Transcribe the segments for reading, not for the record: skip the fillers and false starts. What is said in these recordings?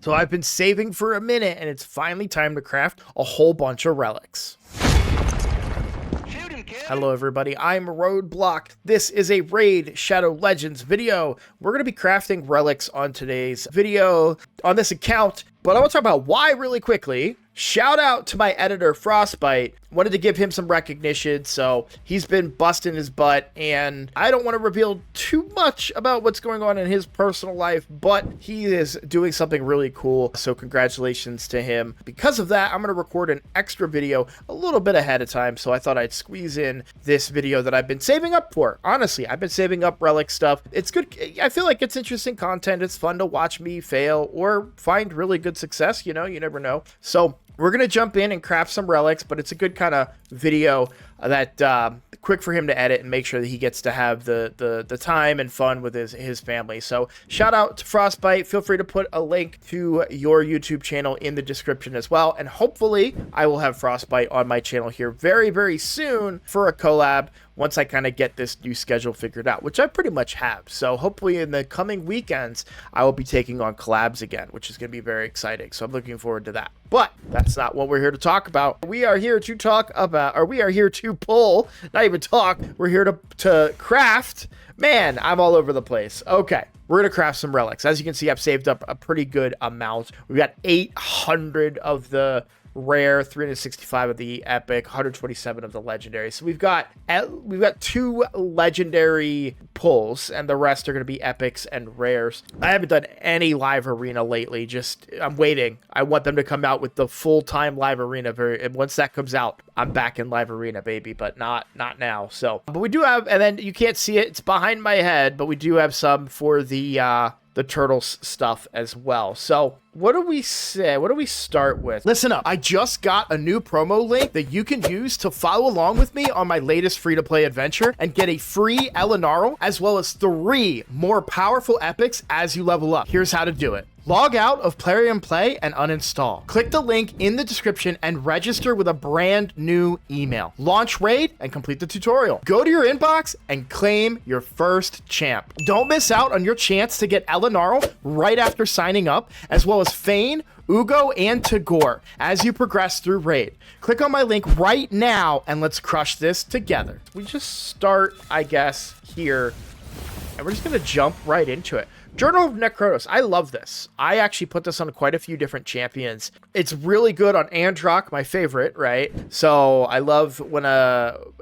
So I've been saving for a minute, and it's finally time to craft a whole bunch of relics. Hello everybody, I'm Roadblock. This is a Raid Shadow Legends video. We're going to be crafting relics on today's video on this account, but I want to talk about why really quickly. Shout out to my editor, Frostbite. Wanted to give him some recognition, so he's been busting his butt, and I don't want to reveal too much about what's going on in his personal life, but he is doing something really cool, so congratulations to him. Because of that, I'm going to record an extra video a little bit ahead of time, so I thought I'd squeeze in this video that I've been saving up for. Honestly, I've been saving up relic stuff. It's good. I feel like it's interesting content. It's fun to watch me fail or find really good success. You know, you never know. So we're going to jump in and craft some relics, but it's a good kind of video that quick for him to edit and make sure that he gets to have the time and fun with his family. So shout out to Frostbite. Feel free to put a link to your YouTube channel in the description as well. And hopefully I will have Frostbite on my channel here very, very soon for a collab once I kind of get this new schedule figured out, which I pretty much have. So hopefully in the coming weekends, I will be taking on collabs again, which is going to be very exciting. So I'm looking forward to that. But that's not what we're here to talk about. We are here to talk about, or we are here to pull, not even talk, we're here to craft. Man, I'm all over the place. Okay, we're going to craft some relics. As you can see, I've saved up a pretty good amount. We've got 800 of the rare, 365 of the epic, 127 of the legendary. So we've got 2 legendary pulls, and the rest are going to be epics and rares. I haven't done any live arena lately. I'm waiting. I want them to come out with the full-time live arena. And once that comes out, I'm back in live arena, baby, but not now. So, but we do have, and then you can't see it. It's behind my head, but we do have some for the turtles stuff as well. So what do we say? What do we start with? Listen up. I just got a new promo link that you can use to follow along with me on my latest free-to-play adventure and get a free Elenaril as well as 3 more powerful epics as you level up. Here's how to do it. Log out of Plarium Play and uninstall. Click the link in the description and register with a brand new email. Launch Raid and complete the tutorial. Go to your inbox and claim your first champ. Don't miss out on your chance to get Elenaril right after signing up, as well as Fayne, Uugo, and Tagoar as you progress through Raid. Click on my link right now and let's crush this together. We just start, I guess, here, and we're just going to jump right into it. Journal of Necrotos. I love this. I actually put this on quite a few different champions. It's really good on Androck, my favorite, right? So I love when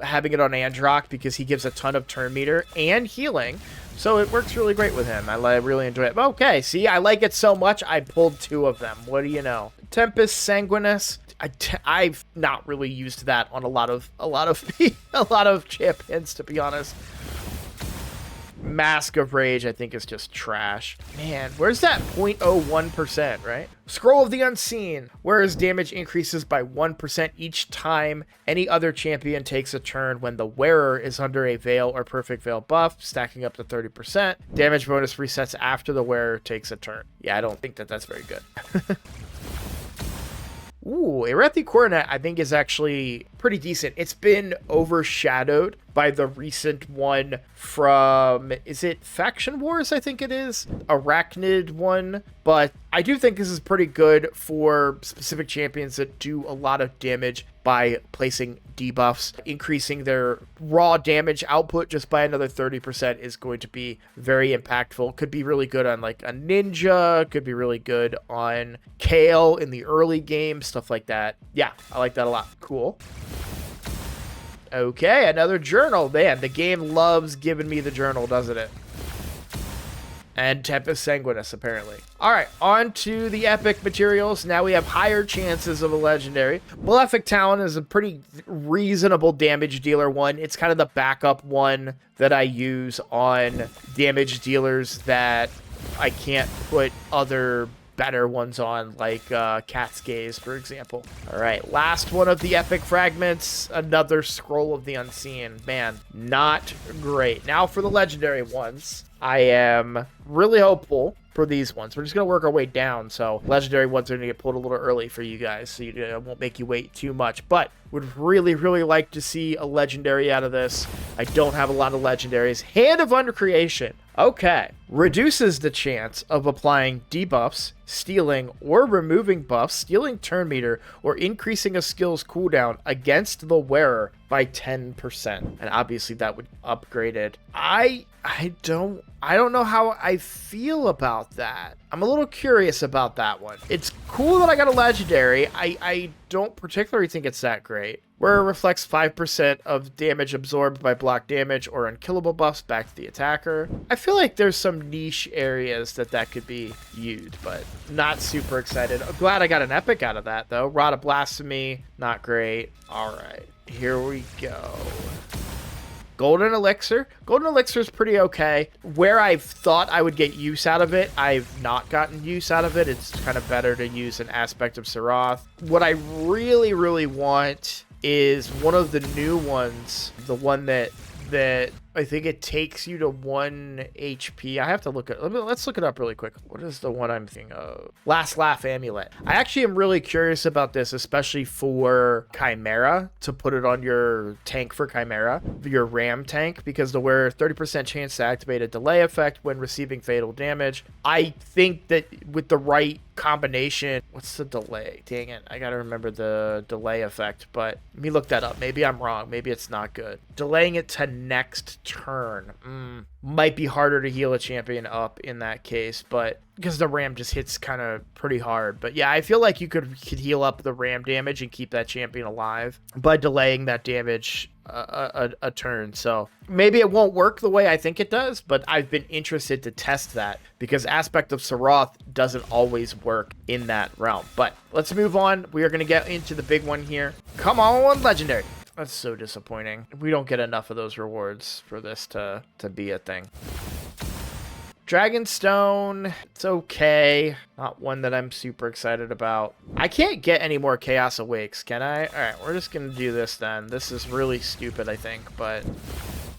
having it on Androck because he gives a ton of turn meter and healing. So it works really great with him. I really enjoy it. Okay, see, I like it so much, I pulled 2 of them. What do you know? Tempest Sanguinus. I've not really used that on a lot of champions, to be honest. Mask of Rage, I think, is just trash. Man, where's that 0.01%, right? Scroll of the Unseen, whereas damage increases by 1% each time any other champion takes a turn when the wearer is under a Veil or Perfect Veil buff, stacking up to 30%. Damage bonus resets after the wearer takes a turn. Yeah, I don't think that's very good. Ooh, Erethi Coronet, I think, is actually pretty decent. It's been overshadowed by the recent one from, is it Faction Wars, I think it is? Arachnid one. But I do think this is pretty good for specific champions that do a lot of damage by placing debuffs. Increasing their raw damage output just by another 30% is going to be very impactful. Could be really good on like a ninja, could be really good on Kale in the early game, stuff like that. Yeah, I like that a lot. Cool. Okay, another journal. Man, the game loves giving me the journal, doesn't it? And Tempest Sanguinus, apparently. All right, on to the epic materials. Now we have higher chances of a legendary. Malefic Talon is a pretty reasonable damage dealer one. It's kind of the backup one that I use on damage dealers that I can't put other better ones on, like Cat's Gaze, for example. All right, last one of the epic fragments, another Scroll of the Unseen. Man, not great. Now for the legendary ones, I am really hopeful for these ones. We're just going to work our way down, so legendary ones are going to get pulled a little early for you guys, so it won't make you wait too much. But Would really, really like to see a legendary out of this. I don't have a lot of legendaries. Hand of Uncreation. Okay. Reduces the chance of applying debuffs, stealing, or removing buffs, stealing turn meter, or increasing a skill's cooldown against the wearer by 10%. And obviously that would upgrade it. I don't know how I feel about that. I'm a little curious about that one. It's cool that I got a legendary. I don't particularly think it's that great. Where it reflects 5% of damage absorbed by block damage or unkillable buffs back to the attacker. I feel like there's some niche areas that could be used, but not super excited. I'm glad I got an epic out of that, though. Rod of Blasphemy, not great. All right, here we go. Golden Elixir. Golden Elixir is pretty okay. Where I've thought I would get use out of it, I've not gotten use out of it. It's kind of better to use an aspect of Sarath. What I really, really want is one of the new ones, the one that I think it takes you to 1 HP. I have to look at, let's look it up really quick. What is the one I'm thinking of? Last Laugh Amulet. I actually am really curious about this, especially for Chimera, to put it on your tank for Chimera, your Ram tank, because the wearer 30% chance to activate a delay effect when receiving fatal damage. I think that with the right combination, what's the delay? Dang it, I gotta remember the delay effect, but let me look that up. Maybe I'm wrong. Maybe it's not good. Delaying it to next turn might be harder to heal a champion up in that case, but because the ram just hits kind of pretty hard. But yeah, I feel like you could heal up the ram damage and keep that champion alive by delaying that damage a turn. So maybe it won't work the way I think it does, but I've been interested to test that because Aspect of Sarath doesn't always work in that realm. But let's move on. We are going to get into the big one here. Come on, legendary. That's so disappointing. We don't get enough of those rewards for this to be a thing. Dragonstone, it's okay. Not one that I'm super excited about. I can't get any more Chaos Awakes, can I? All right, we're just going to do this then. This is really stupid, I think, but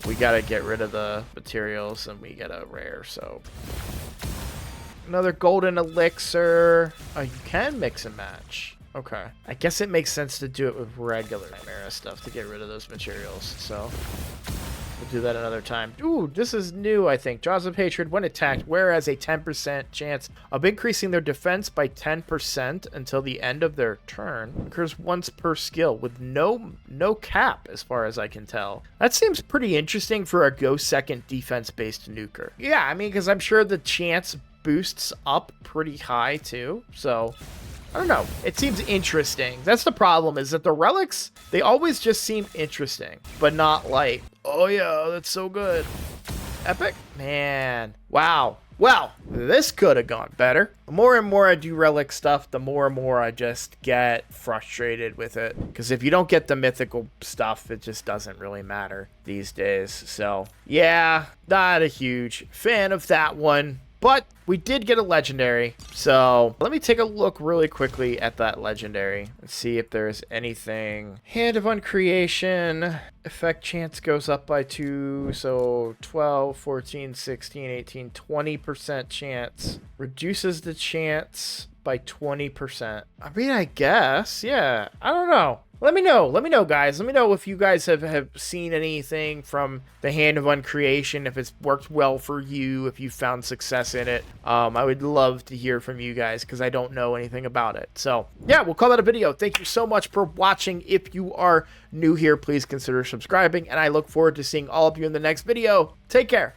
we got to get rid of the materials and we get a rare, so. Another Golden Elixir. Oh, you can mix and match. Okay. I guess it makes sense to do it with regular Chimera stuff to get rid of those materials, so we'll do that another time. Ooh, this is new, I think. Jaws of Hatred, when attacked, whereas a 10% chance of increasing their defense by 10% until the end of their turn occurs once per skill with no cap, as far as I can tell. That seems pretty interesting for a go second defense-based nuker. Yeah, I mean, because I'm sure the chance boosts up pretty high, too, so I don't know. It seems interesting. That's the problem, is that the relics, they always just seem interesting, but not like, oh yeah, that's so good. Epic? Man. Wow. Well, this could have gone better. The more and more I do relic stuff, the more and more I just get frustrated with it. Because if you don't get the mythical stuff, it just doesn't really matter these days. So, yeah, not a huge fan of that one. But we did get a legendary, so let me take a look really quickly at that legendary and see if there's anything. Hand of Uncreation, effect chance goes up by 2, so 12, 14, 16, 18, 20% chance. Reduces the chance by 20%. I mean, I guess, yeah, I don't know. Let me know, guys. Let me know if you guys have seen anything from the Hand of Uncreation, if it's worked well for you, if you found success in it. I would love to hear from you guys because I don't know anything about it. So, yeah, we'll call that a video. Thank you so much for watching. If you are new here, please consider subscribing, and I look forward to seeing all of you in the next video. Take care.